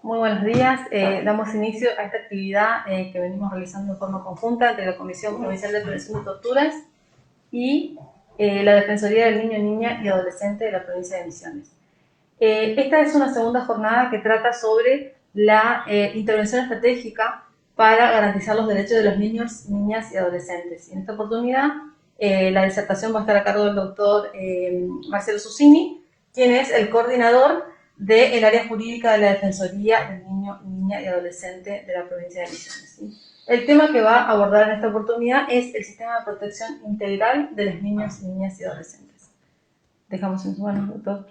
Muy buenos días. Damos inicio a esta actividad que venimos realizando en forma conjunta entre la Comisión Provincial de Prevención de Torturas y la Defensoría del Niño, Niña y Adolescente de la provincia de Misiones. Esta es una segunda jornada que trata sobre la intervención estratégica para garantizar los derechos de los niños, niñas y adolescentes. Y en esta oportunidad la disertación va a estar a cargo del doctor Marcelo Susini, quien es el coordinador del área jurídica de la Defensoría del Niño, Niña y Adolescente de la provincia de Misiones. ¿Sí? El tema que va a abordar en esta oportunidad es el sistema de protección integral de los niños, niñas y adolescentes. Dejamos en sus manos, doctor.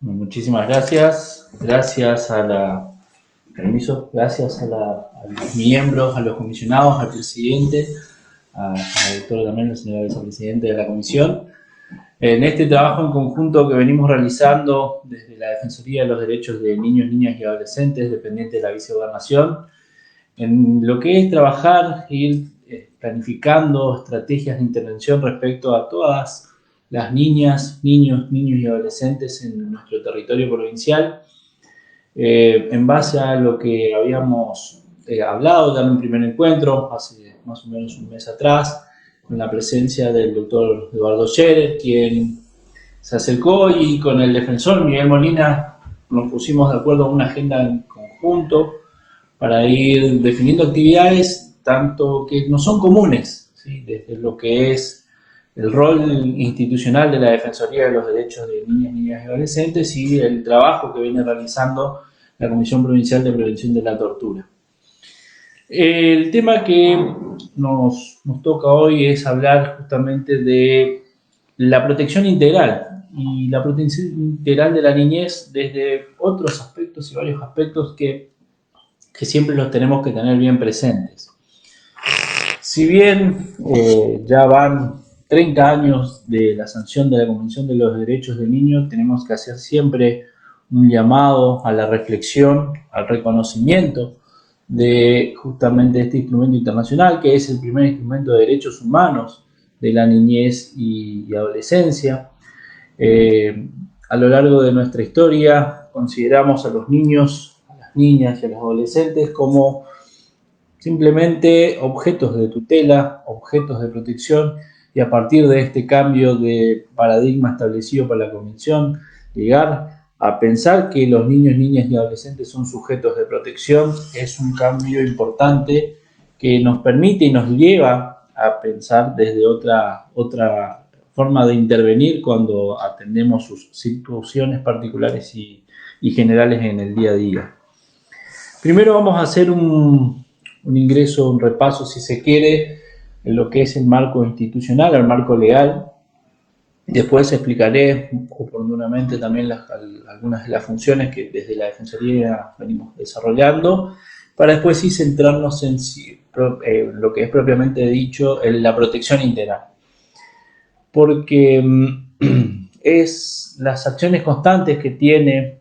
Muchísimas gracias. Gracias a los miembros, a los comisionados, al presidente, a la doctora también, la señora vicepresidente de la comisión. En este trabajo en conjunto que venimos realizando desde la Defensoría de los Derechos de Niños, Niñas y Adolescentes, dependiente de la Vicegobernación, en lo que es trabajar e ir planificando estrategias de intervención respecto a todas las niñas, niños y adolescentes en nuestro territorio provincial, en base a lo que habíamos hablado ya en un primer encuentro, hace más o menos un mes atrás, con la presencia del doctor Eduardo Scherer, quien se acercó y con el defensor Miguel Molina nos pusimos de acuerdo en una agenda en conjunto para ir definiendo actividades tanto que no son comunes, ¿sí? Desde lo que es el rol institucional de la Defensoría de los Derechos de Niñas, Niñas y Adolescentes y el trabajo que viene realizando la Comisión Provincial de Prevención de la Tortura. El tema que nos toca hoy es hablar justamente de la protección integral y la protección integral de la niñez desde otros aspectos y varios aspectos que siempre los tenemos que tener bien presentes. Si bien ya van 30 años de la sanción de la Convención de los Derechos del Niño, tenemos que hacer siempre un llamado a la reflexión, al reconocimiento de justamente este instrumento internacional, que es el primer instrumento de derechos humanos de la niñez y adolescencia. A lo largo de nuestra historia consideramos a los niños, a las niñas y a los adolescentes como simplemente objetos de tutela, objetos de protección, y a partir de este cambio de paradigma establecido por la Convención, llegar a pensar que los niños, niñas y adolescentes son sujetos de protección es un cambio importante que nos permite y nos lleva a pensar desde otra forma de intervenir cuando atendemos sus situaciones particulares y generales en el día a día. Primero vamos a hacer un ingreso, un repaso, si se quiere, en lo que es el marco institucional, el marco legal. Después explicaré oportunamente también algunas de las funciones que desde la Defensoría venimos desarrollando, para después sí centrarnos en lo que es propiamente dicho, en la protección integral. Porque es las acciones constantes que tiene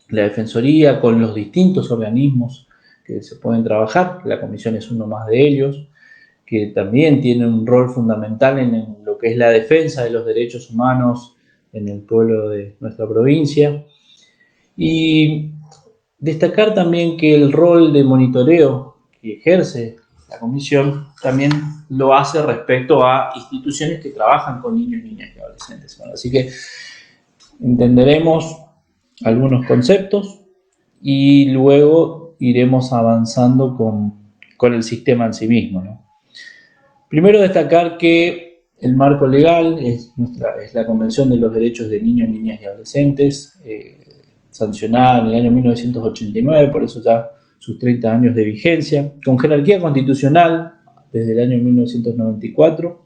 la Defensoría con los distintos organismos que se pueden trabajar, la Comisión es uno más de ellos, que también tiene un rol fundamental en lo que es la defensa de los derechos humanos en el pueblo de nuestra provincia. Y destacar también que el rol de monitoreo que ejerce la Comisión también lo hace respecto a instituciones que trabajan con niños, niñas y adolescentes. Bueno, así que entenderemos algunos conceptos y luego iremos avanzando con el sistema en sí mismo, ¿no? Primero destacar que el marco legal es la Convención de los Derechos de Niños, Niñas y Adolescentes, sancionada en el año 1989, por eso ya sus 30 años de vigencia, con jerarquía constitucional desde el año 1994,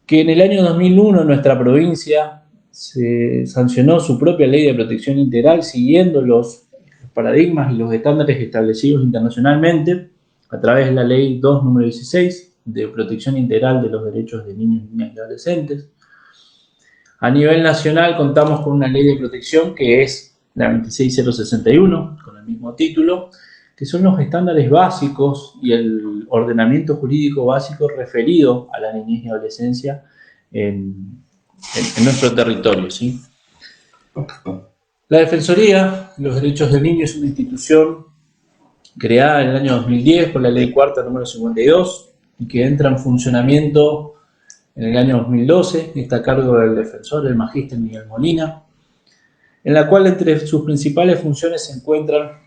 que en el año 2001 en nuestra provincia se sancionó su propia ley de protección integral siguiendo los paradigmas y los estándares establecidos internacionalmente a través de la ley 2 número 16 de protección integral de los derechos de niños, niñas y adolescentes. A nivel nacional contamos con una ley de protección que es la 26061, con el mismo título, que son los estándares básicos y el ordenamiento jurídico básico referido a la niñez y adolescencia en nuestro territorio, ¿sí? La Defensoría de los Derechos del Niño es una institución creada en el año 2010 por la Ley Cuarta número 52 y que entra en funcionamiento en el año 2012. Está a cargo del defensor, el magíster Miguel Molina, en la cual entre sus principales funciones se encuentran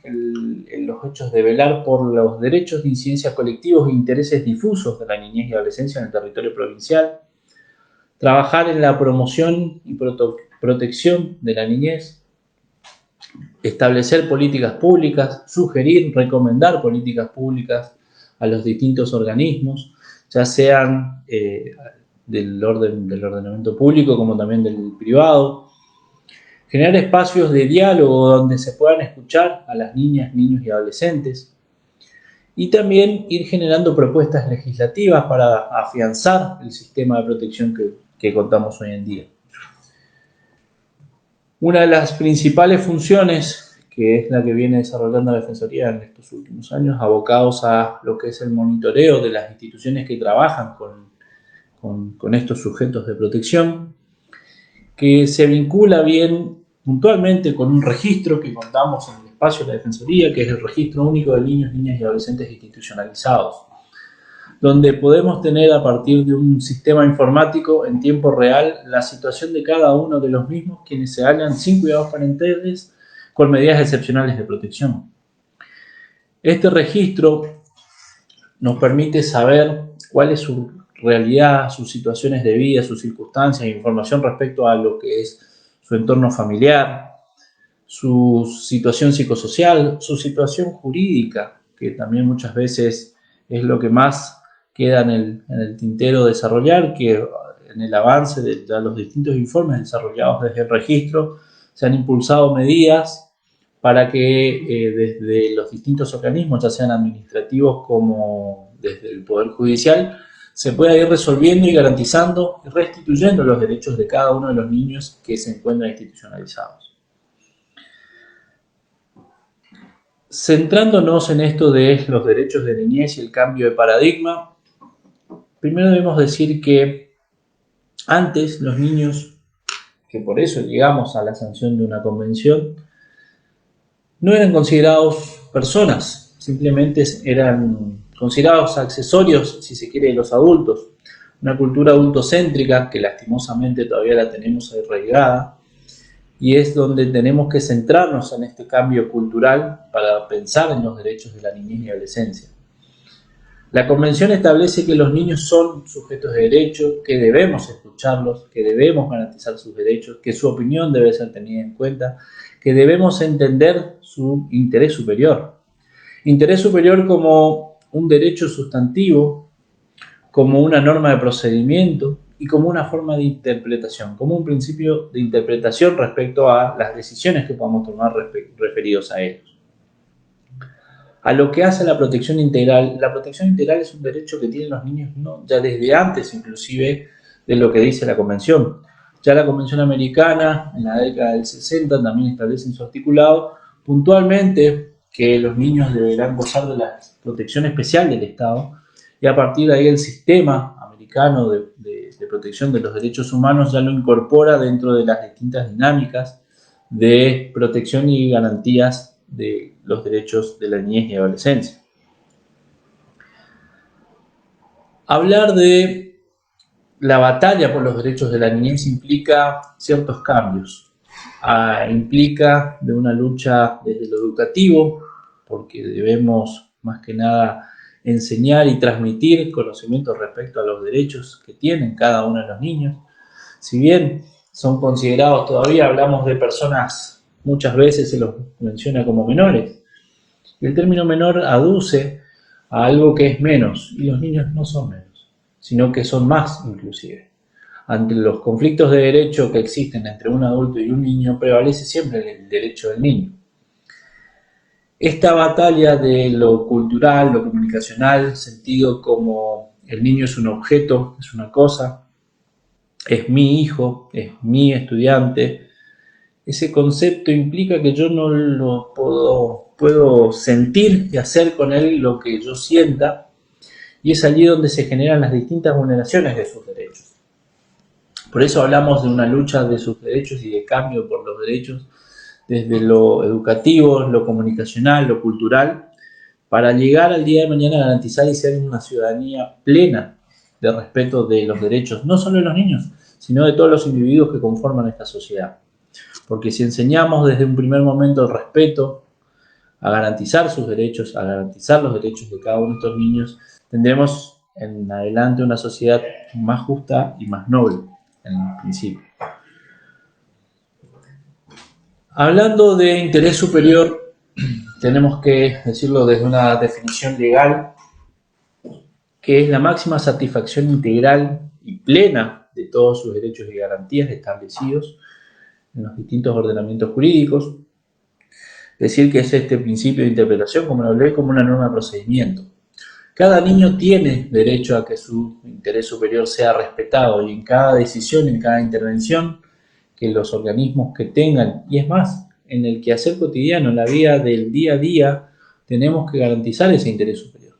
los hechos de velar por los derechos de incidencia colectivos e intereses difusos de la niñez y adolescencia en el territorio provincial, trabajar en la promoción y protección de la niñez, establecer políticas públicas, sugerir, recomendar políticas públicas a los distintos organismos, ya sean del ordenamiento público como también del privado, generar espacios de diálogo donde se puedan escuchar a las niñas, niños y adolescentes, y también ir generando propuestas legislativas para afianzar el sistema de protección que contamos hoy en día. Una de las principales funciones, que es la que viene desarrollando la Defensoría en estos últimos años, abocados a lo que es el monitoreo de las instituciones que trabajan con estos sujetos de protección, que se vincula bien puntualmente con un registro que contamos en el espacio de la Defensoría, que es el Registro Único de Niños, Niñas y Adolescentes Institucionalizados, donde podemos tener a partir de un sistema informático en tiempo real la situación de cada uno de los mismos quienes se hallan sin cuidados parentales con medidas excepcionales de protección. Este registro nos permite saber cuál es su realidad, sus situaciones de vida, sus circunstancias e información respecto a lo que es su entorno familiar, su situación psicosocial, su situación jurídica, que también muchas veces es lo que más queda en el tintero desarrollar, que en el avance de los distintos informes desarrollados desde el registro se han impulsado medidas para que desde los distintos organismos, ya sean administrativos como desde el Poder Judicial, se pueda ir resolviendo y garantizando y restituyendo los derechos de cada uno de los niños que se encuentran institucionalizados. Centrándonos en esto de los derechos de niñez y el cambio de paradigma, primero debemos decir que antes los niños, que por eso llegamos a la sanción de una convención, no eran considerados personas, simplemente eran considerados accesorios, si se quiere, de los adultos. Una cultura adultocéntrica que lastimosamente todavía la tenemos arraigada, y es donde tenemos que centrarnos en este cambio cultural para pensar en los derechos de la niñez y adolescencia. La Convención establece que los niños son sujetos de derecho, que debemos escucharlos, que debemos garantizar sus derechos, que su opinión debe ser tenida en cuenta, que debemos entender su interés superior. Interés superior como un derecho sustantivo, como una norma de procedimiento y como una forma de interpretación, como un principio de interpretación respecto a las decisiones que podamos tomar referidos a ellos. A lo que hace la protección integral es un derecho que tienen los niños ya desde antes inclusive de lo que dice la Convención. Ya la Convención Americana en la década del 60 también establece en su articulado puntualmente que los niños deberán gozar de la protección especial del Estado, y a partir de ahí el sistema americano de protección de los derechos humanos ya lo incorpora dentro de las distintas dinámicas de protección y garantías de los derechos de la niñez y adolescencia. Hablar de la batalla por los derechos de la niñez implica ciertos cambios. Implica de una lucha desde lo educativo, porque debemos más que nada enseñar y transmitir conocimientos respecto a los derechos que tienen cada uno de los niños. Si bien son considerados, todavía hablamos de personas, muchas veces se los menciona como menores, y el término menor aduce a algo que es menos, y los niños no son menos, sino que son más inclusive. Ante los conflictos de derecho que existen entre un adulto y un niño, prevalece siempre el derecho del niño. Esta batalla de lo cultural, lo comunicacional, sentido como el niño es un objeto, es una cosa, es mi hijo, es mi estudiante, ese concepto implica que yo no lo puedo sentir y hacer con él lo que yo sienta, y es allí donde se generan las distintas vulneraciones de sus derechos. Por eso hablamos de una lucha de sus derechos y de cambio por los derechos desde lo educativo, lo comunicacional, lo cultural, para llegar al día de mañana a garantizar y ser una ciudadanía plena de respeto de los derechos, no solo de los niños, sino de todos los individuos que conforman esta sociedad. Porque si enseñamos desde un primer momento el respeto, a garantizar sus derechos, a garantizar los derechos de cada uno de estos niños, tendremos en adelante una sociedad más justa y más noble, en principio. Hablando de interés superior, tenemos que decirlo desde una definición legal, que es la máxima satisfacción integral y plena de todos sus derechos y garantías establecidos en los distintos ordenamientos jurídicos. Decir que es este principio de interpretación, como lo hablé, como una norma de procedimiento. Cada niño tiene derecho a que su interés superior sea respetado y en cada decisión, en cada intervención que los organismos que tengan, y es más, en el quehacer cotidiano, en la vida del día a día, tenemos que garantizar ese interés superior.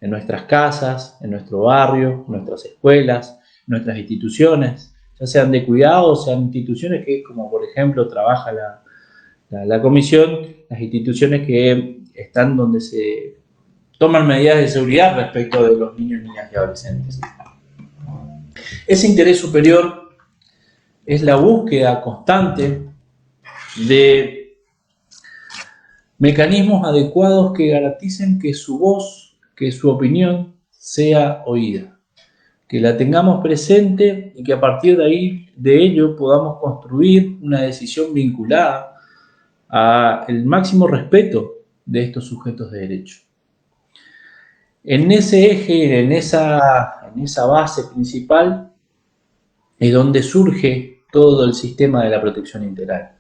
En nuestras casas, en nuestro barrio, en nuestras escuelas, en nuestras instituciones, ya sean de cuidado, sean instituciones que, como por ejemplo, trabaja la comisión, las instituciones que están donde se toman medidas de seguridad respecto de los niños, niñas y adolescentes. Ese interés superior es la búsqueda constante de mecanismos adecuados que garanticen que su voz, que su opinión sea oída, que la tengamos presente y que a partir de ahí, de ello, podamos construir una decisión vinculada al máximo respeto de estos sujetos de derecho. En ese eje, en esa base principal, es donde surge todo el sistema de la protección integral.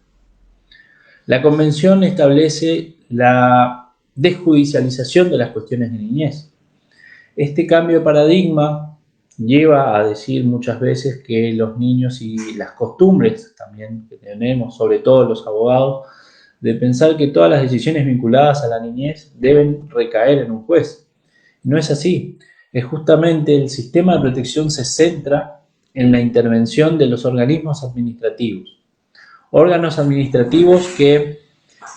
La Convención establece la desjudicialización de las cuestiones de niñez. Este cambio de paradigma lleva a decir muchas veces que los niños y las costumbres también que tenemos, sobre todo los abogados, de pensar que todas las decisiones vinculadas a la niñez deben recaer en un juez. No es así. Es justamente el sistema de protección se centra en la intervención de los organismos administrativos. Órganos administrativos que,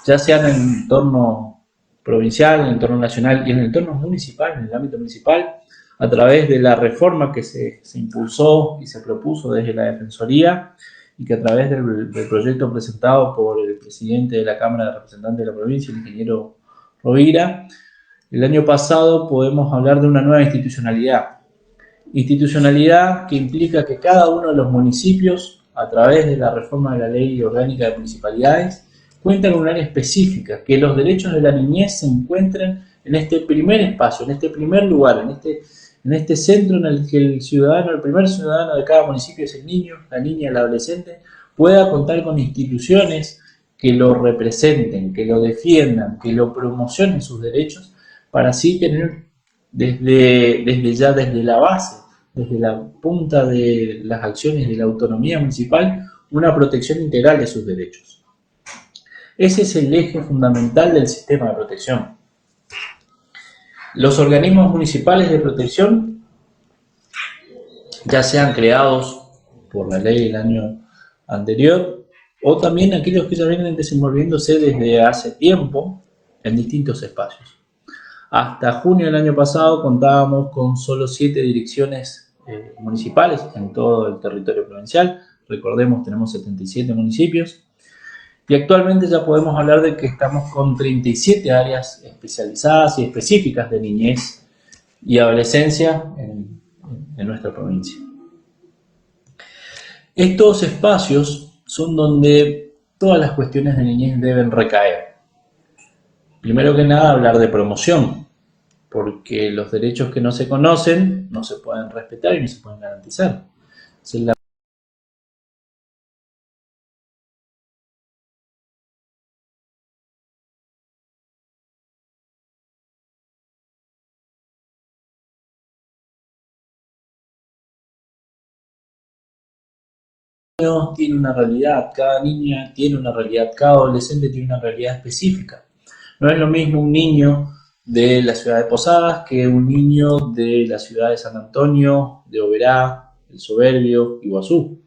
ya sean en el entorno provincial, en el entorno nacional y en el entorno municipal, en el ámbito municipal, a través de la reforma que se impulsó y se propuso desde la Defensoría y que a través del proyecto presentado por el presidente de la Cámara de Representantes de la provincia, el ingeniero Rovira, el año pasado podemos hablar de una nueva institucionalidad. Institucionalidad que implica que cada uno de los municipios, a través de la reforma de la Ley Orgánica de Municipalidades, cuentan con un área específica, que los derechos de la niñez se encuentren en este primer espacio, en este primer lugar, en este centro en el que el ciudadano, el primer ciudadano de cada municipio es el niño, la niña, el adolescente, pueda contar con instituciones que lo representen, que lo defiendan, que lo promocionen sus derechos, para así tener desde la base, desde la punta de las acciones de la autonomía municipal, una protección integral de sus derechos. Ese es el eje fundamental del sistema de protección. Los organismos municipales de protección, ya sean creados por la ley del año anterior, o también aquellos que ya vienen desenvolviéndose desde hace tiempo en distintos espacios. Hasta junio del año pasado contábamos con solo 7 direcciones municipales en todo el territorio provincial. Recordemos, tenemos 77 municipios. Y actualmente ya podemos hablar de que estamos con 37 áreas especializadas y específicas de niñez y adolescencia en nuestra provincia. Estos espacios son donde todas las cuestiones de niñez deben recaer. Primero que nada, hablar de promoción, porque los derechos que no se conocen no se pueden respetar y no se pueden garantizar. Tiene una realidad, cada niña tiene una realidad, cada adolescente tiene una realidad específica. No es lo mismo un niño de la ciudad de Posadas que un niño de la ciudad de San Antonio, de Oberá, El Soberbio, Iguazú.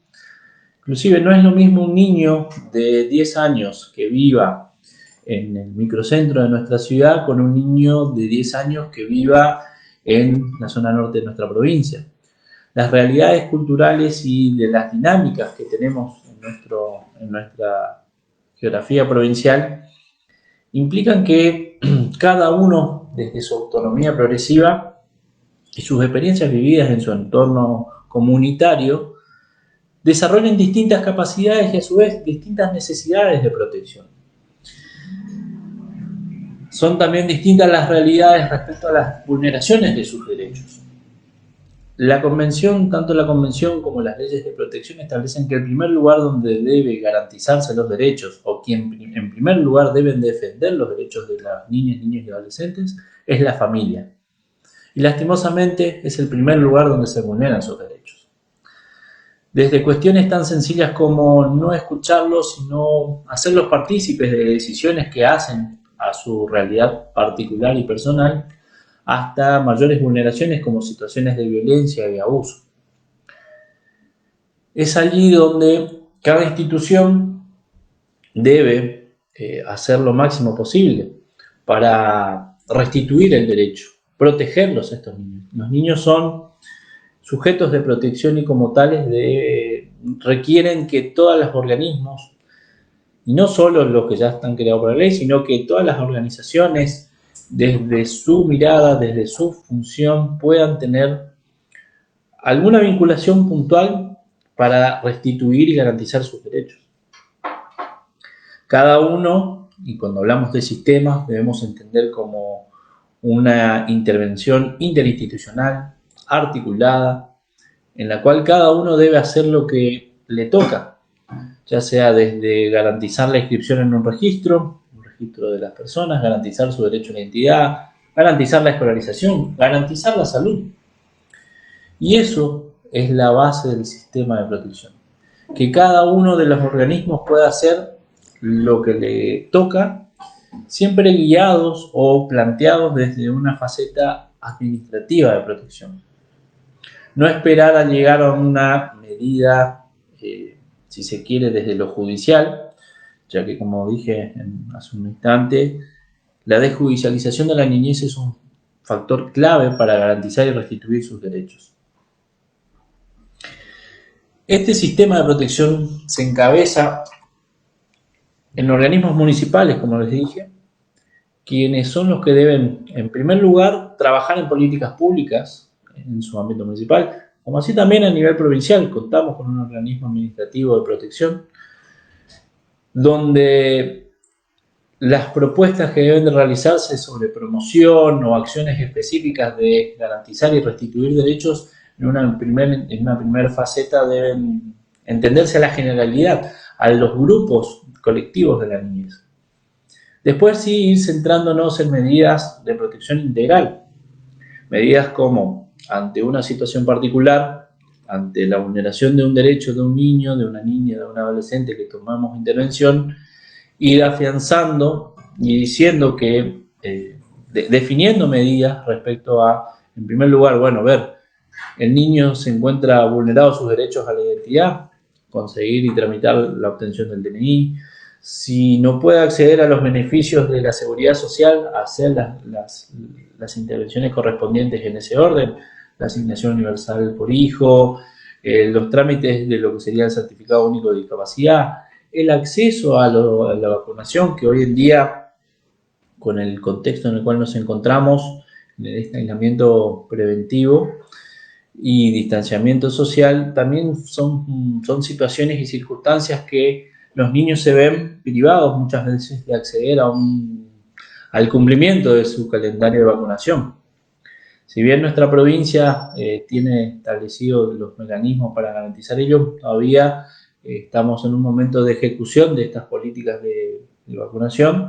Inclusive no es lo mismo un niño de 10 años que viva en el microcentro de nuestra ciudad con un niño de 10 años que viva en la zona norte de nuestra provincia. Las realidades culturales y de las dinámicas que tenemos en nuestra geografía provincial implican que cada uno, desde su autonomía progresiva y sus experiencias vividas en su entorno comunitario, desarrollen distintas capacidades y a su vez distintas necesidades de protección. Son también distintas las realidades respecto a las vulneraciones de sus derechos. Tanto la Convención como las leyes de protección establecen que el primer lugar donde debe garantizarse los derechos, o quien en primer lugar deben defender los derechos de las niñas, niños y adolescentes, es la familia. Y lastimosamente es el primer lugar donde se vulneran sus derechos. Desde cuestiones tan sencillas como no escucharlos, sino hacerlos partícipes de decisiones que hacen a su realidad particular y personal, hasta mayores vulneraciones como situaciones de violencia y abuso. Es allí donde cada institución debe hacer lo máximo posible para restituir el derecho, protegerlos a estos niños. Los niños son sujetos de protección y como tales requieren que todos los organismos, y no solo los que ya están creados por la ley, sino que todas las organizaciones, desde su mirada, desde su función, puedan tener alguna vinculación puntual para restituir y garantizar sus derechos. Cada uno, y cuando hablamos de sistemas, debemos entender como una intervención interinstitucional, articulada, en la cual cada uno debe hacer lo que le toca, ya sea desde garantizar la inscripción en un registro de las personas, garantizar su derecho a la identidad, garantizar la escolarización, garantizar la salud. Y eso es la base del sistema de protección. Que cada uno de los organismos pueda hacer lo que le toca, siempre guiados o planteados desde una faceta administrativa de protección. No esperar a llegar a una medida, si se quiere, desde lo judicial, ya que, como dije hace un instante, la desjudicialización de la niñez es un factor clave para garantizar y restituir sus derechos. Este sistema de protección se encabeza en organismos municipales, como les dije, quienes son los que deben, en primer lugar, trabajar en políticas públicas en su ámbito municipal, como así también a nivel provincial. Contamos con un organismo administrativo de protección donde las propuestas que deben de realizarse sobre promoción o acciones específicas de garantizar y restituir derechos en una primera faceta deben entenderse a la generalidad, a los grupos colectivos de la niñez. Después sí ir centrándonos en medidas de protección integral, medidas como ante una situación particular, ante la vulneración de un derecho de un niño, de una niña, de un adolescente que tomamos intervención, ir afianzando y diciendo que, definiendo medidas respecto a, en primer lugar, el niño se encuentra vulnerado sus derechos a la identidad, conseguir y tramitar la obtención del DNI. Si no puede acceder a los beneficios de la seguridad social, hacer las intervenciones correspondientes en ese orden, la asignación universal por hijo, los trámites de lo que sería el certificado único de discapacidad, el acceso a la vacunación, que hoy en día, con el contexto en el cual nos encontramos, en este aislamiento preventivo y distanciamiento social, también son situaciones y circunstancias que los niños se ven privados muchas veces de acceder al cumplimiento de su calendario de vacunación. Si bien nuestra provincia tiene establecidos los mecanismos para garantizar ello, todavía estamos en un momento de ejecución de estas políticas de vacunación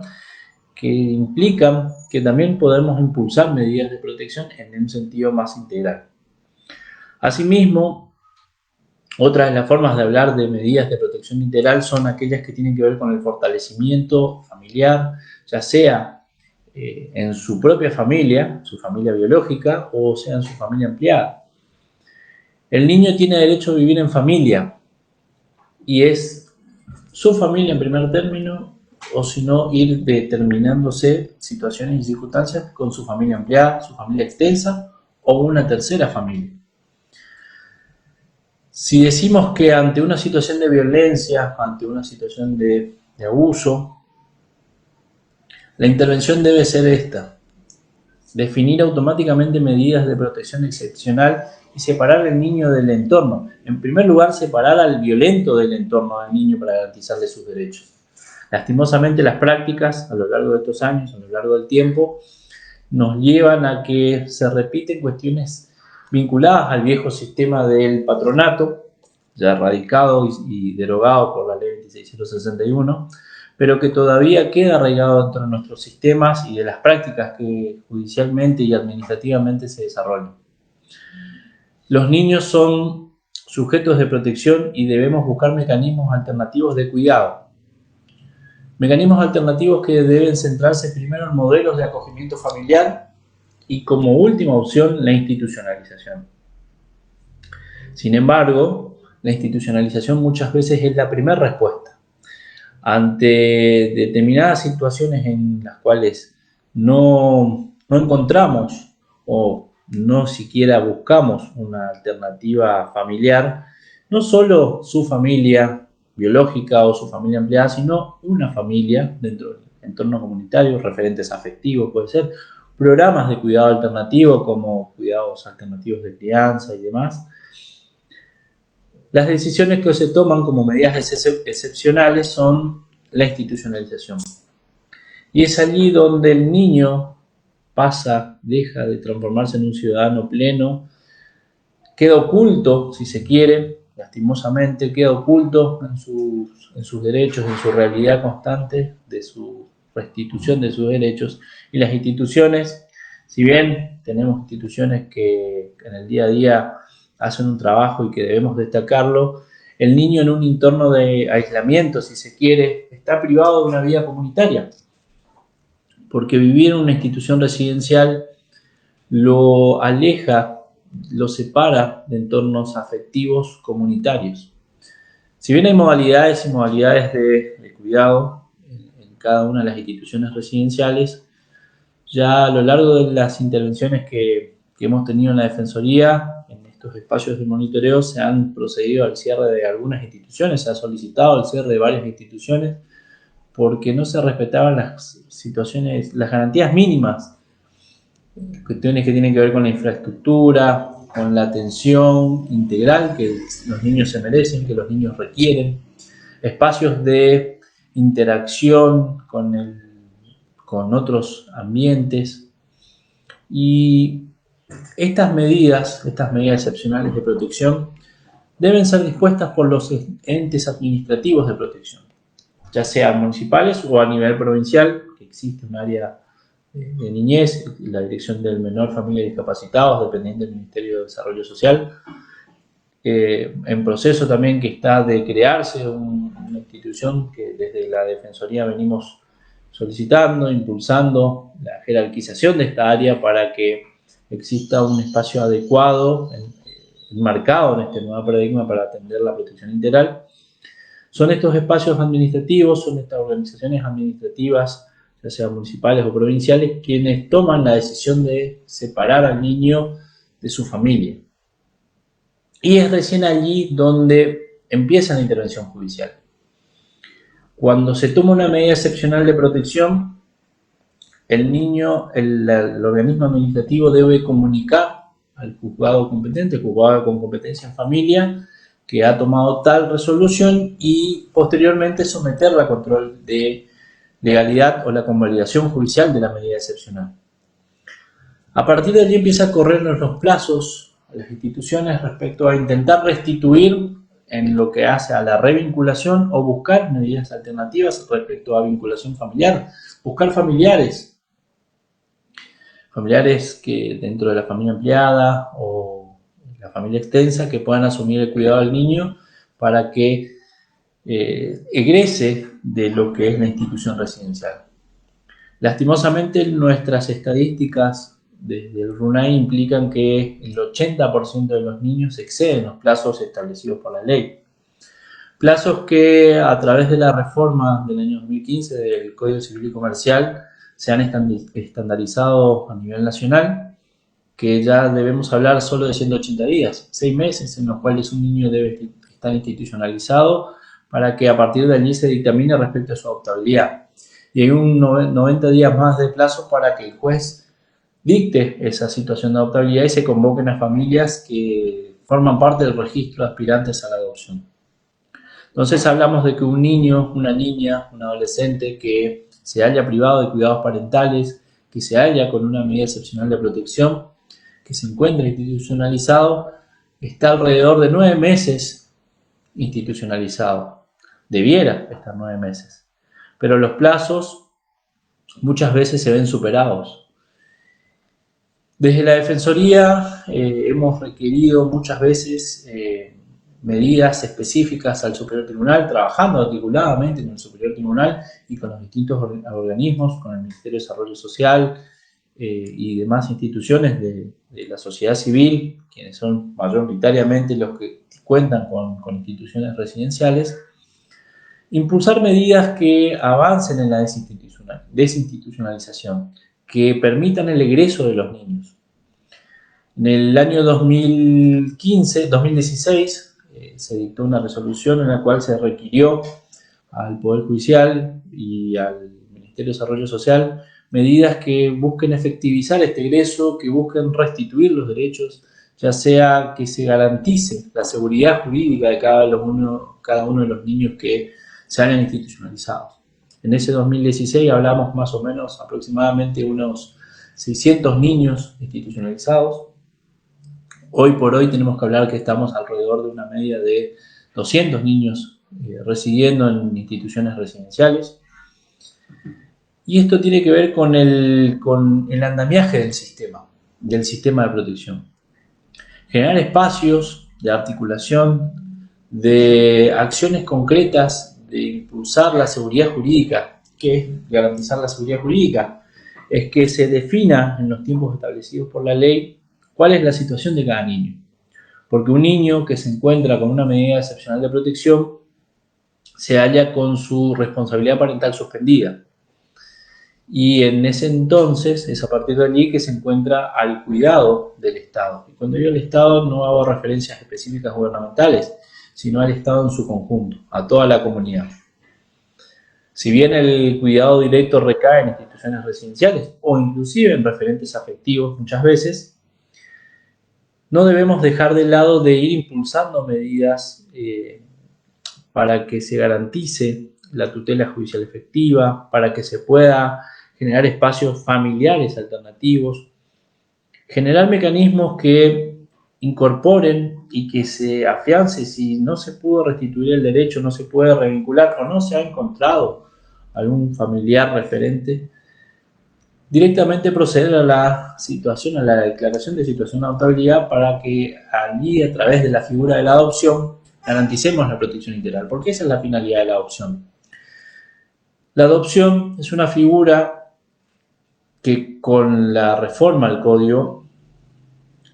que implican que también podemos impulsar medidas de protección en un sentido más integral. Asimismo, otra de las formas de hablar de medidas de protección integral son aquellas que tienen que ver con el fortalecimiento familiar, ya sea en su propia familia, su familia biológica, o sea en su familia ampliada. El niño tiene derecho a vivir en familia y es su familia en primer término, o si no, ir determinándose situaciones y circunstancias con su familia ampliada, su familia extensa o una tercera familia. Si decimos que ante una situación de violencia, ante una situación de abuso, la intervención debe ser esta: definir automáticamente medidas de protección excepcional y separar al niño del entorno. En primer lugar, separar al violento del entorno del niño para garantizarle sus derechos. Lastimosamente, las prácticas a lo largo de estos años, a lo largo del tiempo, nos llevan a que se repiten cuestiones vinculadas al viejo sistema del patronato, ya erradicado y derogado por la ley 26061, pero que todavía queda arraigado dentro de nuestros sistemas y de las prácticas que judicialmente y administrativamente se desarrollan. Los niños son sujetos de protección y debemos buscar mecanismos alternativos de cuidado. Mecanismos alternativos que deben centrarse primero en modelos de acogimiento familiar y, como última opción, la institucionalización. Sin embargo, la institucionalización muchas veces es la primera respuesta. Ante determinadas situaciones en las cuales no encontramos o no siquiera buscamos una alternativa familiar, no solo su familia biológica o su familia ampliada, sino una familia dentro del entorno comunitario, referentes afectivos, puede ser, programas de cuidado alternativo como cuidados alternativos de crianza y demás. Las decisiones que se toman como medidas excepcionales son la institucionalización. Y es allí donde el niño deja de transformarse en un ciudadano pleno, queda oculto, si se quiere, lastimosamente, queda oculto en sus derechos, en su realidad constante de su restitución de sus derechos. Y las instituciones, si bien tenemos instituciones que en el día a día hacen un trabajo y que debemos destacarlo, el niño en un entorno de aislamiento, si se quiere, está privado de una vida comunitaria, porque vivir en una institución residencial lo aleja, lo separa de entornos afectivos comunitarios. Si bien hay modalidades y modalidades de cuidado en cada una de las instituciones residenciales, ya a lo largo de las intervenciones que hemos tenido en la Defensoría, en estos espacios de monitoreo, se han procedido al cierre de algunas instituciones, se ha solicitado el cierre de varias instituciones porque no se respetaban las situaciones, las garantías mínimas, cuestiones que tienen que ver con la infraestructura, con la atención integral que los niños se merecen, que los niños requieren, espacios de interacción con otros ambientes. Y estas medidas excepcionales de protección deben ser dispuestas por los entes administrativos de protección, ya sean municipales o a nivel provincial, que existe un área de niñez, la Dirección del Menor, Familia y Discapacitados, dependiente del Ministerio de Desarrollo Social, en proceso también que está de crearse una institución que desde la Defensoría venimos solicitando, impulsando la jerarquización de esta área para que exista un espacio adecuado, enmarcado en este nuevo paradigma para atender la protección integral. Son estos espacios administrativos, son estas organizaciones administrativas, ya sean municipales o provinciales, quienes toman la decisión de separar al niño de su familia. Y es recién allí donde empieza la intervención judicial. Cuando se toma una medida excepcional de protección, el organismo administrativo debe comunicar al juzgado competente, el juzgado con competencia en familia, que ha tomado tal resolución y posteriormente someterla a control de legalidad o la convalidación judicial de la medida excepcional. A partir de allí empieza a correr los plazos a las instituciones respecto a intentar restituir en lo que hace a la revinculación o buscar medidas alternativas respecto a vinculación familiar, buscar familiares que dentro de la familia ampliada o la familia extensa que puedan asumir el cuidado del niño para que egrese de lo que es la institución residencial. Lastimosamente, nuestras estadísticas desde el RUNAI implican que el 80% de los niños exceden los plazos establecidos por la ley. Plazos que a través de la reforma del año 2015 del Código Civil y Comercial se han estandarizado a nivel nacional, que ya debemos hablar solo de 180 días, 6 meses en los cuales un niño debe estar institucionalizado para que a partir de allí se dictamine respecto a su adoptabilidad. Y hay un 90 días más de plazo para que el juez dicte esa situación de adoptabilidad y se convoquen a familias que forman parte del registro de aspirantes a la adopción. Entonces hablamos de que un niño, una niña, un adolescente que se haya privado de cuidados parentales, que se haya con una medida excepcional de protección, que se encuentre institucionalizado, está alrededor de 9 meses institucionalizado. Debiera estar 9 meses. Pero los plazos muchas veces se ven superados. Desde la Defensoría hemos requerido muchas veces medidas específicas al Superior Tribunal, trabajando articuladamente con el Superior Tribunal y con los distintos organismos, con el Ministerio de Desarrollo Social y demás instituciones de la sociedad civil, quienes son mayoritariamente los que cuentan con instituciones residenciales, impulsar medidas que avancen en la desinstitucionalización, que permitan el egreso de los niños. En el año 2016 se dictó una resolución en la cual se requirió al Poder Judicial y al Ministerio de Desarrollo Social medidas que busquen efectivizar este egreso, que busquen restituir los derechos, ya sea que se garantice la seguridad jurídica de cada uno de los niños que se hayan institucionalizado. En ese 2016 hablamos más o menos aproximadamente unos 600 niños institucionalizados. Hoy por hoy tenemos que hablar que estamos alrededor de una media de 200 niños residiendo en instituciones residenciales. Y esto tiene que ver con el andamiaje del sistema de protección. Generar espacios de articulación, de acciones concretas, de impulsar la seguridad jurídica. ¿Qué es garantizar la seguridad jurídica? Es que se defina en los tiempos establecidos por la ley cuál es la situación de cada niño. Porque un niño que se encuentra con una medida excepcional de protección se halla con su responsabilidad parental suspendida. Y en ese entonces es a partir de allí que se encuentra al cuidado del Estado. Y cuando digo el Estado no hago referencias específicas gubernamentales, sino al Estado en su conjunto, a toda la comunidad. Si bien el cuidado directo recae en instituciones residenciales o inclusive en referentes afectivos muchas veces, no debemos dejar de lado de ir impulsando medidas para que se garantice la tutela judicial efectiva, para que se pueda generar espacios familiares alternativos, generar mecanismos que incorporen y que se afiance si no se pudo restituir el derecho, no se puede revincular o no se ha encontrado algún familiar referente, directamente proceder a la situación, a la declaración de situación de adoptabilidad para que allí, a través de la figura de la adopción, garanticemos la protección integral, porque esa es la finalidad de la adopción. La adopción es una figura que con la reforma al código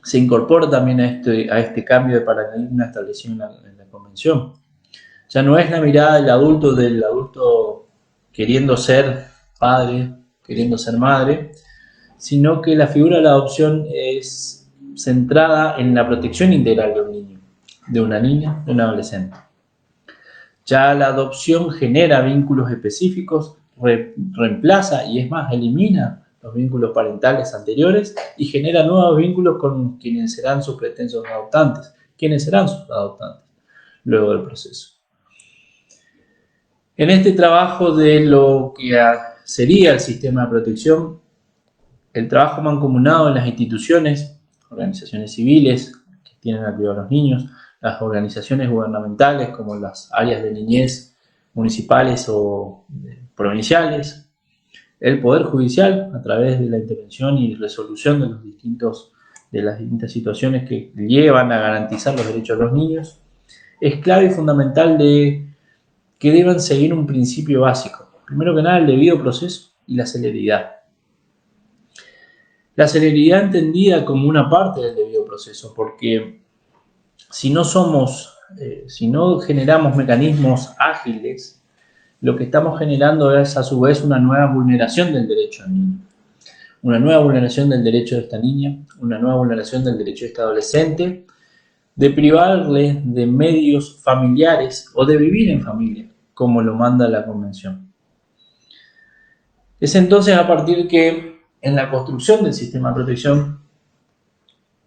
se incorpora también a este cambio de paradigma establecido en la convención. Ya no es la mirada del adulto queriendo ser padre, queriendo ser madre, sino que la figura de la adopción es centrada en la protección integral de un niño, de una niña, de un adolescente. Ya la adopción genera vínculos específicos, reemplaza y es más, elimina los vínculos parentales anteriores y genera nuevos vínculos con quienes serán sus pretensos adoptantes. ¿Quiénes serán sus adoptantes luego del proceso? En este trabajo de lo que sería el sistema de protección, el trabajo mancomunado en las instituciones, organizaciones civiles que tienen al cuidado de los niños, las organizaciones gubernamentales como las áreas de niñez municipales o provinciales, el Poder Judicial a través de la intervención y resolución de las distintas situaciones que llevan a garantizar los derechos de los niños, es clave y fundamental de que deban seguir un principio básico. Primero que nada, el debido proceso y la celeridad. La celeridad entendida como una parte del debido proceso, porque si no somos si no generamos mecanismos ágiles, lo que estamos generando es a su vez una nueva vulneración del derecho al niño, una nueva vulneración del derecho de esta niña, una nueva vulneración del derecho de este adolescente, de privarle de medios familiares o de vivir en familia, como lo manda la Convención. Es entonces a partir que en la construcción del sistema de protección,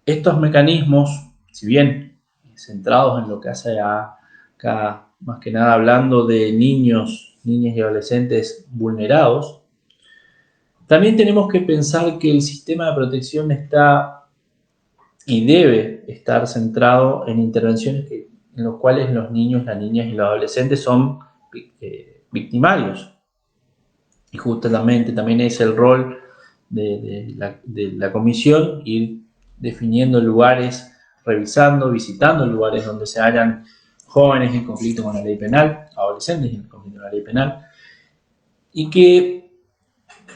estos mecanismos, si bien centrados en lo que hace acá, más que nada hablando de niños, niñas y adolescentes vulnerados, también tenemos que pensar que el sistema de protección está y debe estar centrado en intervenciones en las cuales los niños, las niñas y los adolescentes son victimarios. Y justamente también es el rol de la comisión ir definiendo lugares, revisando, visitando lugares donde se hallan jóvenes en conflicto con la ley penal, adolescentes en conflicto con la ley penal, y que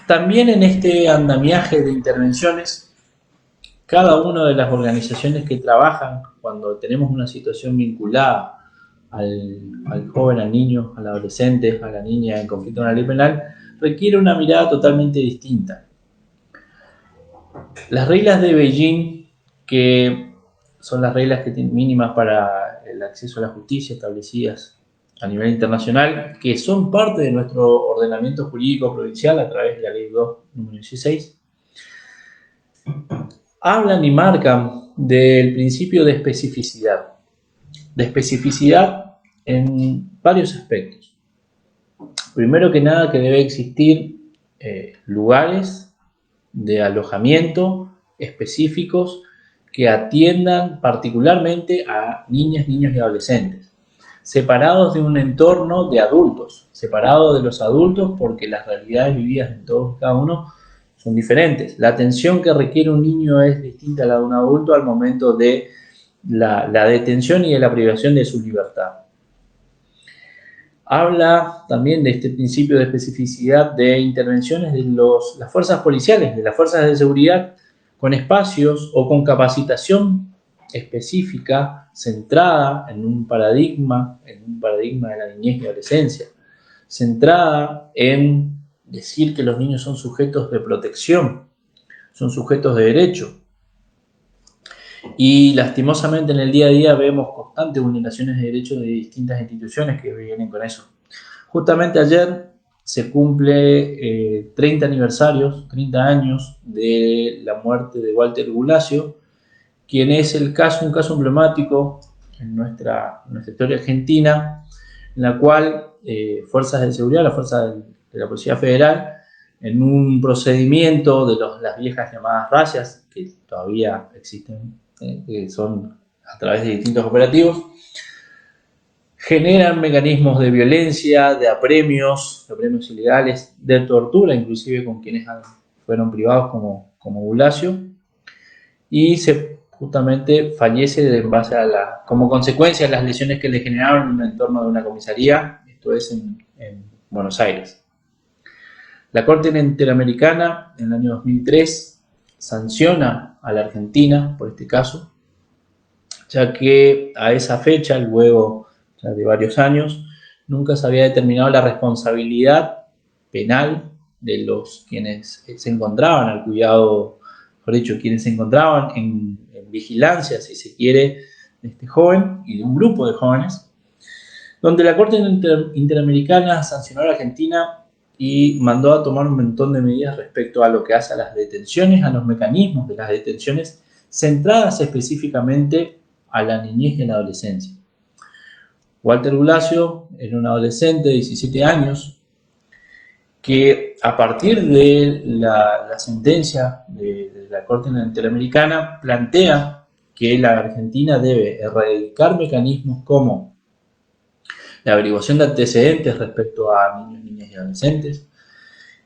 también en este andamiaje de intervenciones, cada una de las organizaciones que trabajan cuando tenemos una situación vinculada al joven, al niño, al adolescente, a la niña en conflicto con la ley penal, requiere una mirada totalmente distinta. Las reglas de Beijing, que son las reglas mínimas para el acceso a la justicia establecidas a nivel internacional, que son parte de nuestro ordenamiento jurídico provincial a través de la Ley 2, número 16, hablan y marcan del principio de especificidad en varios aspectos. Primero que nada, que debe existir lugares de alojamiento específicos que atiendan particularmente a niñas, niños y adolescentes, separados de un entorno de adultos, separados de los adultos porque las realidades vividas en todos y cada uno son diferentes. La atención que requiere un niño es distinta a la de un adulto al momento de la detención y de la privación de su libertad. Habla también de este principio de especificidad de intervenciones de las fuerzas policiales, de las fuerzas de seguridad, con espacios o con capacitación específica centrada en un paradigma de la niñez y adolescencia, centrada en decir que los niños son sujetos de protección, son sujetos de derecho. Y lastimosamente en el día a día vemos constantes vulneraciones de derechos de distintas instituciones que vienen con eso. Justamente ayer se cumple 30 años de la muerte de Walter Bulacio, quien es un caso emblemático en nuestra historia argentina, en la cual fuerzas de seguridad, las fuerzas de la Policía Federal, en un procedimiento de las viejas llamadas racias, que todavía existen, que son a través de distintos operativos, generan mecanismos de violencia, de apremios ilegales, de tortura, inclusive con quienes fueron privados como Bulacio, y justamente fallece como consecuencia de las lesiones que le generaron en el entorno de una comisaría, esto es en Buenos Aires. La Corte Interamericana en el año 2003 sanciona a la Argentina por este caso, ya que a esa fecha, luego de varios años, nunca se había determinado la responsabilidad penal de los quienes se encontraban al cuidado, mejor dicho, quienes se encontraban en vigilancia, si se quiere, de este joven y de un grupo de jóvenes, donde la Corte Interamericana sancionó a la Argentina y mandó a tomar un montón de medidas respecto a lo que hace a las detenciones, a los mecanismos de las detenciones, centradas específicamente a la niñez y a la adolescencia. Walter Bulacio era un adolescente de 17 años que a partir de la sentencia de la Corte Interamericana plantea que la Argentina debe erradicar mecanismos como la averiguación de antecedentes respecto a niños, niñas y adolescentes,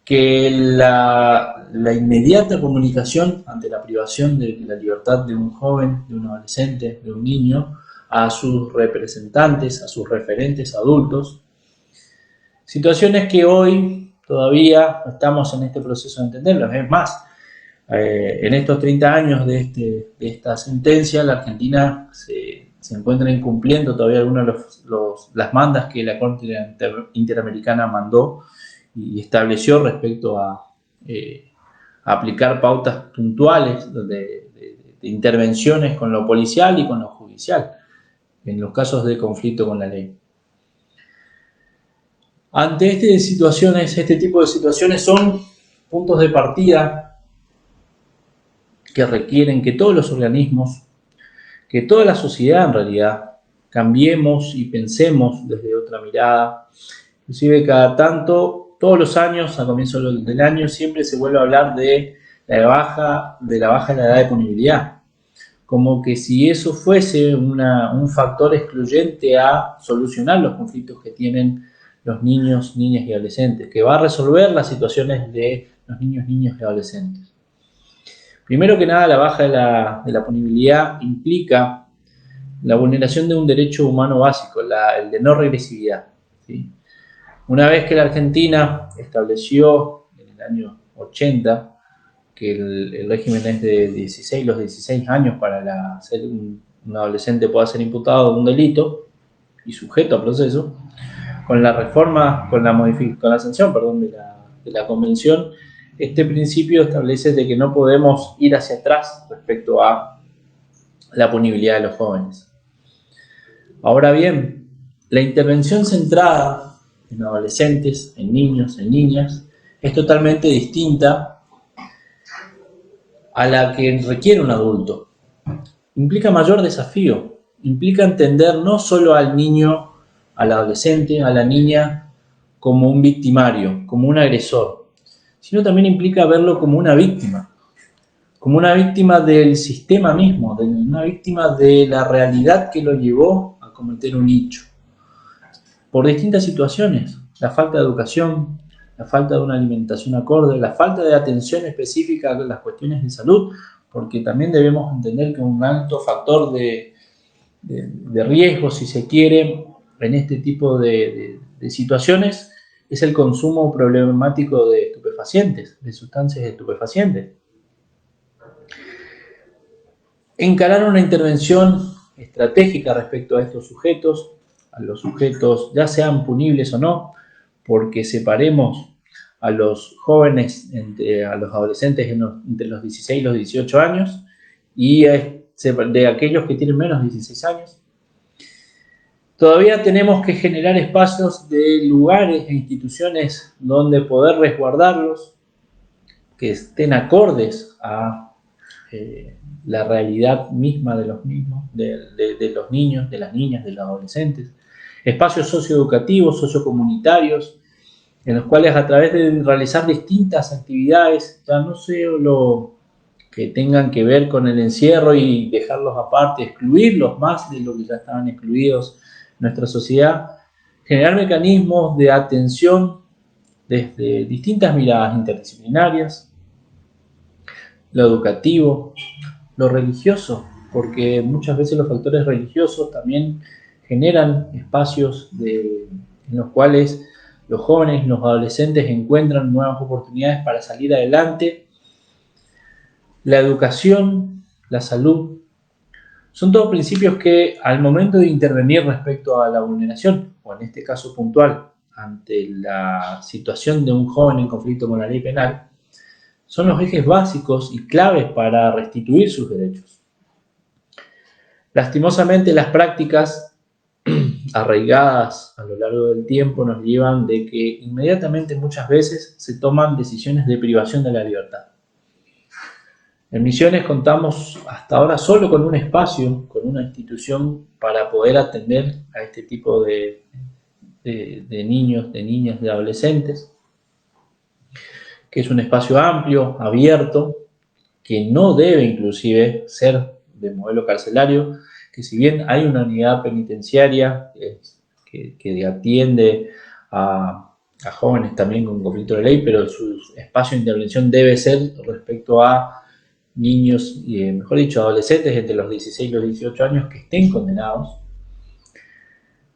que la inmediata comunicación ante la privación de la libertad de un joven, de un adolescente, de un niño, a sus representantes, a sus referentes adultos. Situaciones que hoy todavía estamos en este proceso de entenderlas. Es más, en estos 30 años de esta sentencia, la Argentina se se encuentran incumpliendo todavía algunas de las mandas que la Corte Interamericana mandó y estableció respecto a aplicar pautas puntuales de intervenciones con lo policial y con lo judicial en los casos de conflicto con la ley. Ante este tipo de situaciones son puntos de partida que requieren que todos los organismos, que toda la sociedad en realidad, cambiemos y pensemos desde otra mirada. Inclusive cada tanto, todos los años, a comienzo del año, siempre se vuelve a hablar de la baja de la edad de punibilidad, como que si eso fuese un factor excluyente a solucionar los conflictos que tienen los niños, niñas y adolescentes, que va a resolver las situaciones de los niños, niñas y adolescentes. Primero que nada, la baja de la punibilidad implica la vulneración de un derecho humano básico, el de no regresividad, ¿sí? Una vez que la Argentina estableció en el año 80 que el régimen es de los 16 años para ser un adolescente pueda ser imputado de un delito y sujeto a proceso, con la reforma, con la sanción, de la convención, este principio establece de que no podemos ir hacia atrás respecto a la punibilidad de los jóvenes. Ahora bien, la intervención centrada en adolescentes, en niños, en niñas, es totalmente distinta a la que requiere un adulto. Implica mayor desafío, implica entender no solo al niño, al adolescente, a la niña como un victimario, como un agresor, sino también implica verlo como una víctima del sistema mismo, una víctima de la realidad que lo llevó a cometer un hecho, por distintas situaciones: la falta de educación, la falta de una alimentación acorde, la falta de atención específica a las cuestiones de salud, porque también debemos entender que un alto factor de riesgo, si se quiere, en este tipo de situaciones es el consumo problemático de estupefacientes, de sustancias estupefacientes. Encarar una intervención estratégica respecto a estos sujetos, a los sujetos ya sean punibles o no, porque separemos a los jóvenes, a los adolescentes entre los 16 y los 18 años y de aquellos que tienen menos de 16 años. Todavía tenemos que generar espacios de lugares e instituciones donde poder resguardarlos, que estén acordes a la realidad misma de los mismos, de los niños, de las niñas, de los adolescentes. Espacios socioeducativos, sociocomunitarios, en los cuales a través de realizar distintas actividades, ya no solo que tengan que ver con el encierro y dejarlos aparte, excluirlos más de lo que ya estaban excluidos en nuestra sociedad, generar mecanismos de atención desde distintas miradas interdisciplinarias, lo educativo, lo religioso, porque muchas veces los factores religiosos también generan espacios en los cuales los jóvenes y los adolescentes encuentran nuevas oportunidades para salir adelante. La educación, la salud, son todos principios que al momento de intervenir respecto a la vulneración, o en este caso puntual, ante la situación de un joven en conflicto con la ley penal, son los ejes básicos y claves para restituir sus derechos. Lastimosamente, las prácticas arraigadas a lo largo del tiempo nos llevan de que inmediatamente muchas veces se toman decisiones de privación de la libertad. En Misiones contamos hasta ahora solo con un espacio, con una institución para poder atender a este tipo de niños, de niñas, de adolescentes, que es un espacio amplio, abierto, que no debe inclusive ser de modelo carcelario, que si bien hay una unidad penitenciaria que atiende a jóvenes también con conflicto de ley, pero su espacio de intervención debe ser respecto a niños, mejor dicho, adolescentes entre los 16 y los 18 años que estén condenados.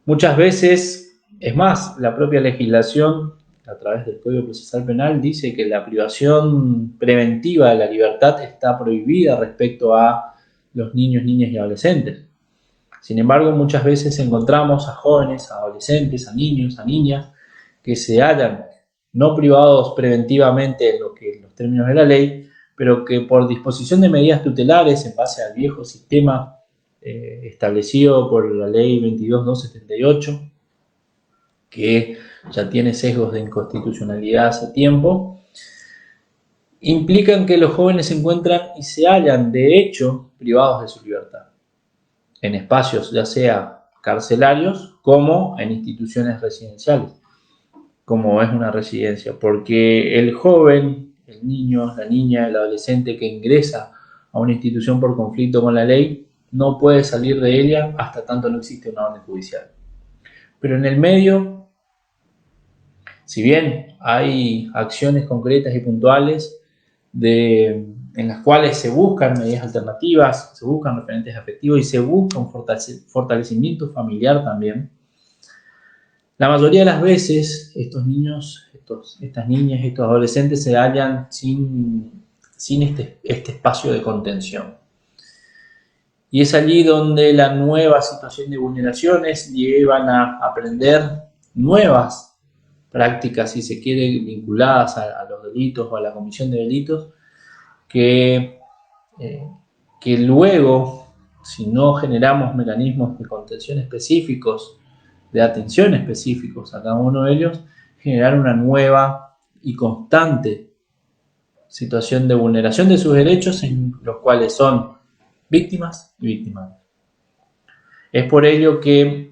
Muchas veces, es más, la propia legislación a través del Código Procesal Penal dice que la privación preventiva de la libertad está prohibida respecto a los niños, niñas y adolescentes. Sin embargo, muchas veces encontramos a jóvenes, a adolescentes, a niños, a niñas, que se hallan no privados preventivamente en los términos de la ley, pero que por disposición de medidas tutelares en base al viejo sistema establecido por la ley 22.278, que ya tiene sesgos de inconstitucionalidad hace tiempo, implican que los jóvenes se encuentran y se hallan de hecho privados de su libertad, en espacios ya sea carcelarios como en instituciones residenciales, como es una residencia, porque el joven, el niño, la niña, el adolescente que ingresa a una institución por conflicto con la ley no puede salir de ella hasta tanto no existe una orden judicial. Pero en el medio, si bien hay acciones concretas y puntuales en las cuales se buscan medidas alternativas, se buscan referentes afectivos y se busca un fortalecimiento familiar también, la mayoría de las veces estos niños, estas niñas, estos adolescentes se hallan sin este espacio de contención. Y es allí donde la nueva situación de vulneraciones llevan a aprender nuevas prácticas, si se quiere, vinculadas a los delitos o a la comisión de delitos, que luego, si no generamos mecanismos de contención específicos, de atención específicos a cada uno de ellos, generar una nueva y constante situación de vulneración de sus derechos en los cuales son víctimas y victimarios. Es por ello que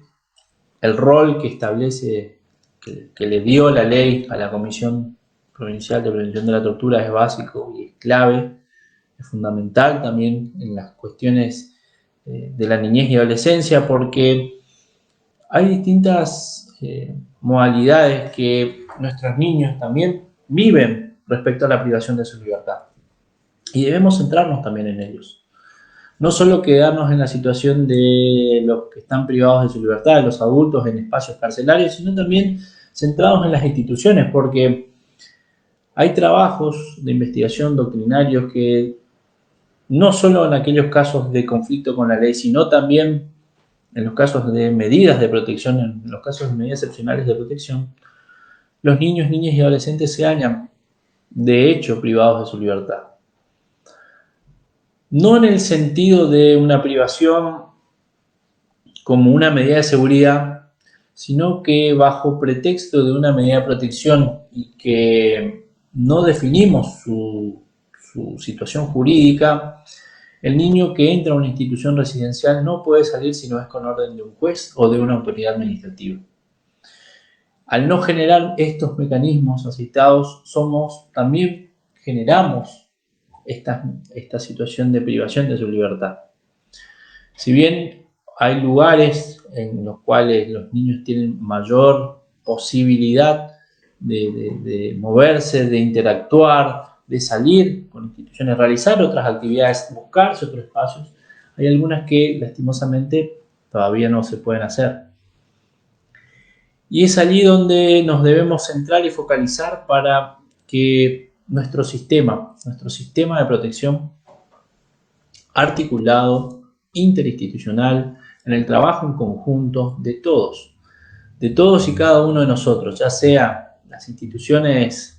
el rol que establece, que le dio la ley a la Comisión Provincial de Prevención de la Tortura es básico y es clave, es fundamental también en las cuestiones de la niñez y adolescencia, porque hay distintas modalidades que nuestros niños también viven respecto a la privación de su libertad. Y debemos centrarnos también en ellos. No solo quedarnos en la situación de los que están privados de su libertad, de los adultos en espacios carcelarios, sino también centrados en las instituciones, porque hay trabajos de investigación doctrinarios que no solo en aquellos casos de conflicto con la ley, sino también en los casos de medidas de protección, en los casos de medidas excepcionales de protección, los niños, niñas y adolescentes se hallan, de hecho, privados de su libertad. No en el sentido de una privación como una medida de seguridad, sino que bajo pretexto de una medida de protección y que no definimos su situación jurídica, el niño que entra a una institución residencial no puede salir si no es con orden de un juez o de una autoridad administrativa. Al no generar estos mecanismos asistados, también generamos esta situación de privación de su libertad. Si bien hay lugares en los cuales los niños tienen mayor posibilidad de moverse, de interactuar, de salir con instituciones, realizar otras actividades, buscarse otros espacios, hay algunas que lastimosamente todavía no se pueden hacer. Y es allí donde nos debemos centrar y focalizar para que nuestro sistema de protección articulado, interinstitucional, en el trabajo en conjunto de todos y cada uno de nosotros, ya sea las instituciones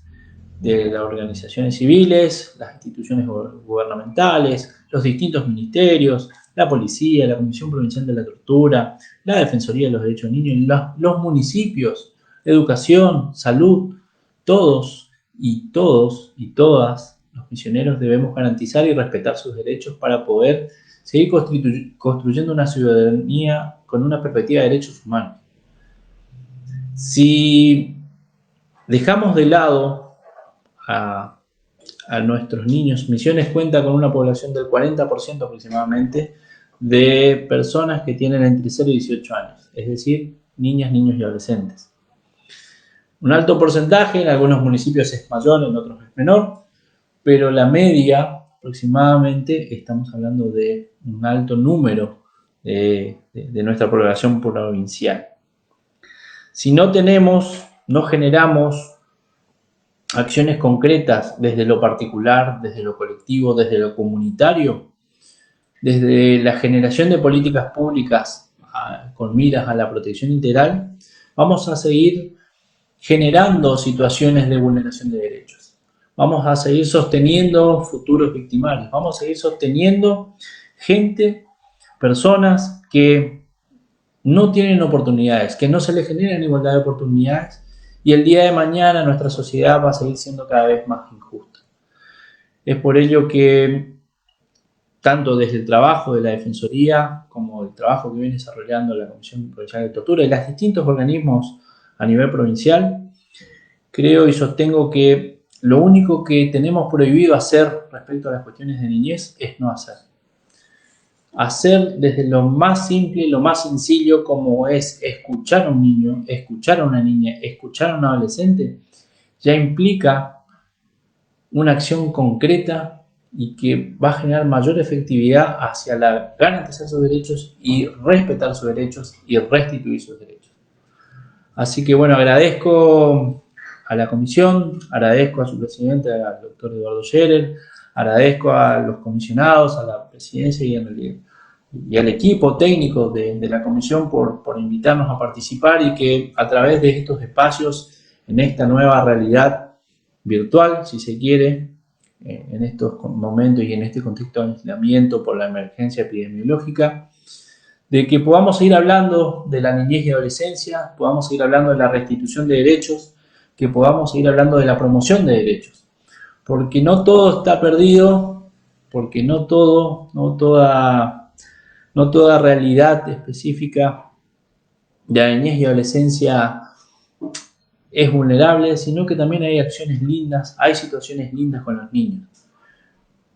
de las organizaciones civiles, las instituciones gubernamentales, los distintos ministerios, la policía, la Comisión Provincial de la Tortura, la Defensoría de los Derechos del Niño, los municipios, educación, salud, todos y todas los misioneros debemos garantizar y respetar sus derechos para poder seguir construyendo una ciudadanía con una perspectiva de derechos humanos. Si dejamos de lado a nuestros niños, Misiones cuenta con una población del 40% aproximadamente de personas que tienen entre 0 y 18 años, es decir, niñas, niños y adolescentes. Un alto porcentaje, en algunos municipios es mayor, en otros es menor, pero la media aproximadamente estamos hablando de un alto número de nuestra población provincial. Si no generamos acciones concretas desde lo particular, desde lo colectivo, desde lo comunitario, desde la generación de políticas públicas con miras a la protección integral, vamos a seguir generando situaciones de vulneración de derechos. Vamos a seguir sosteniendo futuros victimarios, vamos a seguir sosteniendo personas que no tienen oportunidades, que no se les generan igualdad de oportunidades, y el día de mañana nuestra sociedad va a seguir siendo cada vez más injusta. Es por ello que, tanto desde el trabajo de la Defensoría como el trabajo que viene desarrollando la Comisión Provincial de Tortura y los distintos organismos a nivel provincial, creo y sostengo que lo único que tenemos prohibido hacer respecto a las cuestiones de niñez es no hacer. Hacer desde lo más simple, lo más sencillo, como es escuchar a un niño, escuchar a una niña, escuchar a un adolescente, ya implica una acción concreta y que va a generar mayor efectividad hacia la garantizar sus derechos y respetar sus derechos y restituir sus derechos. Así que bueno, agradezco a la comisión, agradezco a su presidente, al doctor Eduardo Scherer, agradezco a los comisionados, a la presidencia y al equipo técnico de la comisión por invitarnos a participar, y que a través de estos espacios, en esta nueva realidad virtual, si se quiere, en estos momentos y en este contexto de aislamiento por la emergencia epidemiológica, de que podamos seguir hablando de la niñez y adolescencia, podamos seguir hablando de la restitución de derechos, que podamos seguir hablando de la promoción de derechos, porque no todo está perdido, porque no toda realidad específica de la niñez y adolescencia es vulnerable, sino que también hay acciones lindas, hay situaciones lindas con los niños.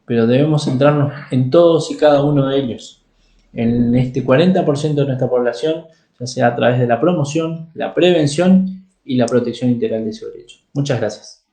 Pero debemos centrarnos en todos y cada uno de ellos, en este 40% de nuestra población, ya sea a través de la promoción, la prevención y la protección integral de sus derechos. Muchas gracias.